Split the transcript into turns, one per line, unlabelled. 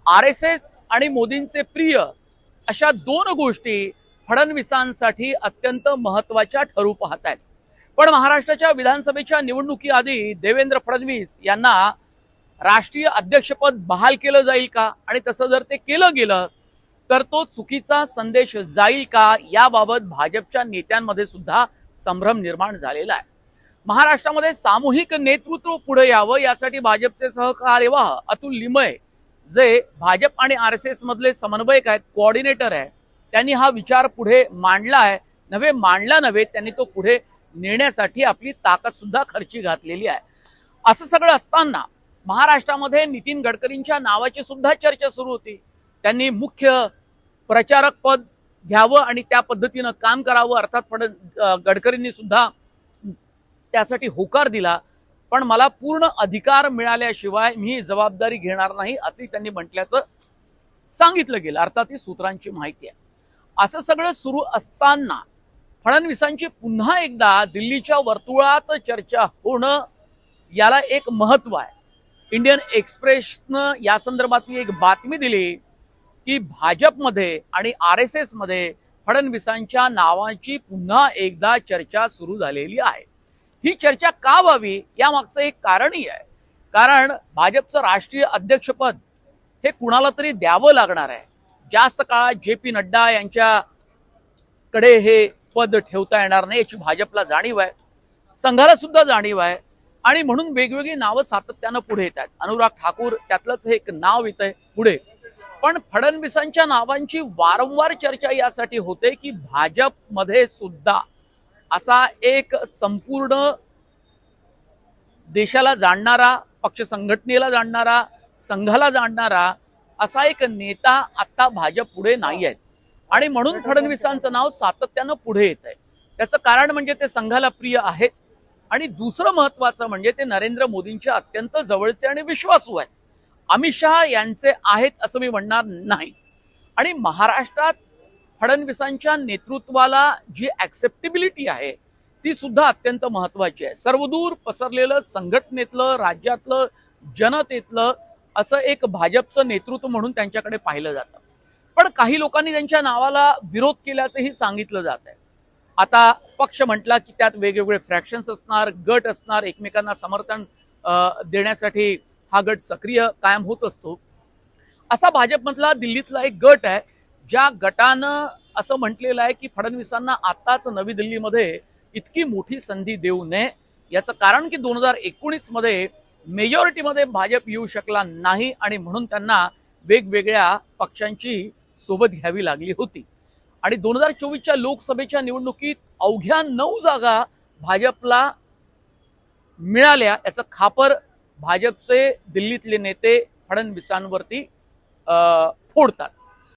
RSS आणि मोदींचे प्रिय अशा दोन गोष्टी फडणवीसांसाठी अत्यंत महत्त्वाच्या ठरू पाहत आहेत। पण महाराष्ट्राच्या विधानसभेच्या निवडणुकीआधी देवेंद्र फडणवीस यांना राष्ट्रीय अध्यक्षपद बहाल केलं जाईल का, आणि तसं जर ते केलं गेलं तर तो चुकीचा संदेश जाईल का, याबाबत भाजपच्या नेत्यांमध्ये सुद्धा संभ्रम निर्माण झालेला आहे। महाराष्ट्रामध्ये सामूहिक नेतृत्व पुढे यावं यासाठी भाजपचे सहकार्यवाह अतुल लिमये, जे भाजप आणि RSS मधले समन्वयक आहेत, कोऑर्डिनेटर आहे, त्यांनी हा विचार पुढे मांडला नव्हे, त्यांनी तो पुढे नेण्यासाठी आपली ताकद सुद्धा खर्ची घातलेली आहे। असं सगळं असताना महाराष्ट्रामध्ये नितीन गडकरींच्या नावाची सुद्धा चर्चा सुरू होती। त्यांनी मुख्य प्रचारक पद घ्यावं आणि त्या पद्धतीनं काम करावं, अर्थात गडकरींनी सुद्धा त्यासाठी होकार दिला। पण मला पूर्ण अधिकार मिळाल्याशिवाय मी जबाबदारी घेणार नाही असे त्यांनी म्हटल्याचं सांगितलं गेलं, अर्थात ही सूत्रांची माहिती आहे। असं सगळं सुरू असताना फडणवीसांची पुन्हा एकदा दिल्लीच्या वर्तुळात चर्चा होणं, याला एक महत्व आहे। इंडियन एक्सप्रेसनं या संदर्भातली एक बातमी दिली की भाजपमध्ये आणि RSS मध्ये फडणवीसांच्या नावाची पुन्हा एकदा चर्चा सुरू झालेली आहे। ही चर्चा का व्हावी यामागचं एक कारणही आहे, कारण भाजपचं राष्ट्रीय अध्यक्षपद हे कुणाला तरी द्यावं लागणार आहे। जास्त काळात JP नड्डा यांच्याकडे हे पद ठेवता येणार नाही याची भाजपला जाणीव आहे, संघाला सुद्धा जाणीव आहे, आणि म्हणून वेगवेगळी नावं सातत्यानं पुढे येतात। अनुराग ठाकूर त्यातलंच एक नाव येतंय पुढे। पण फडणवीसांच्या नावांची वारंवार चर्चा यासाठी होते की भाजपमध्ये सुद्धा असा एक संपूर्ण देशाला जाणणारा, पक्ष संघटनेला जाणणारा, संघाला जाणणारा असा एक नेता आता भाजप पुढे नाही आहे, आणि म्हणून फडणवीसांचं नाव सातत्यानं पुढे येत आहे। त्याचं कारण म्हणजे ते संघाला प्रिय आहेच, आणि दुसरं महत्वाचं म्हणजे ते नरेंद्र मोदींच्या अत्यंत जवळचे आणि विश्वासू आहेत। अमित शहा यांचे आहेत असं मी म्हणणार नाही, आणि महाराष्ट्रात फडणवीसांच्या नेतृत्वाला जी ऍक्सेप्टेबिलिटी आहे ती सुद्धा अत्यंत महत्वाची आहे। सर्वदूर पसरलेलं संघटनेतलं, राज्यातलं, जनतेतलं असं एक भाजपचं नेतृत्व म्हणून त्यांच्याकडे पाहिलं जातं। पण काही लोकांनी त्यांच्या नावाला विरोध केल्याचंही सांगितलं जात आहे। आता पक्ष म्हटला की त्यात वेगवेगळे फ्रॅक्शन्स असणार, गट असणार, एकमेकांना समर्थन देण्यासाठी हा गट सक्रिय कायम होत असतो। असा भाजपमधला दिल्लीतला एक गट आहे, ज्या गटानं असं म्हटलेलं आहे की फडणवीसांना आताच नवी दिल्लीमध्ये इतकी मोठी संधी देऊ नये। याचं कारण की 2019 मध्ये मेजॉरिटीमध्ये भाजप येऊ शकला नाही, आणि म्हणून त्यांना वेगवेगळ्या पक्षांची सोबत घ्यावी लागली होती, आणि 2024च्या लोकसभेच्या निवडणुकीत अवघ्या 9 जागा भाजपला मिळाल्या। याचं खापर भाजपचे दिल्लीतले नेते फडणवीसांवरती फोडतात।